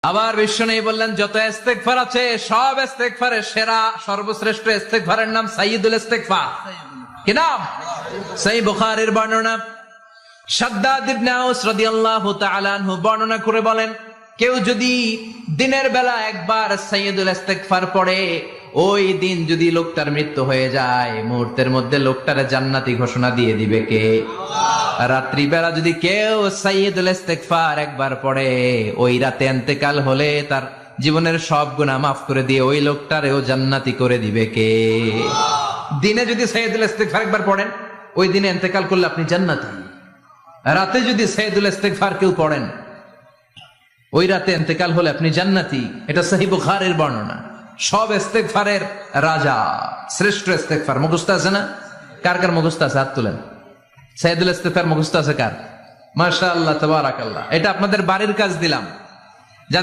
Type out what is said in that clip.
আবার বিশ্বনবী বললেন, যত ইস্তেগফার আছে সব ইস্তেগফারের সেরা সর্বশ্রেষ্ঠ ইস্তেগফারের নাম সাইয়্যিদুল ইস্তেগফার। কি নাম? সহিহ বুখারীর বর্ণনা। শাদ্দাদ ইবনে আউস রাদিয়াল্লাহু তাআলা আনহু বর্ণনা করে বলেন, কেউ যদি দিনের বেলা একবার সাইয়্যিদুল ইস্তেগফার পড়ে, ওই দিন যদি লোকটার মৃত্যু হয়ে যায়, মুহূর্তের মধ্যে লোকটারে জান্নাতি ঘোষণা দিয়ে দিবে কে? রাত্রি বেলা যদি কেউ সাইয়্যিদুল ইস্তেগফার একবার পড়ে, ওই রাতে ইন্তেকাল হলে তার জীবনের সব গুনাহ মাফ করে দিয়ে ওই লোকটারেও জান্নাতি করে দিবে কে? দিনে যদি সাইয়্যিদুল ইস্তেগফার একবার পড়েন, ওই দিনে ইন্তেকাল করলে আপনি জান্নাতি। রাতে যদি সাইয়্যিদুল ইস্তেগফার কেউ পড়েন, ওই রাতে ইন্তেকাল হলে আপনি জান্নাতি। এটা সহিহ বুখারীর বর্ণনা। সব ইস্তেগফারের রাজা, শ্রেষ্ঠ ইস্তেগফার। মুখস্থ আছে না? কার কার মুখস্থ আছে? হাত তুলেন। সাইয়্যিদুল ইস্তেগফার মুখস্থ আছে কার? মাশাআল্লাহ, তাবারাকাল্লাহ। এটা আপনাদের বাড়ির কাজ দিলাম।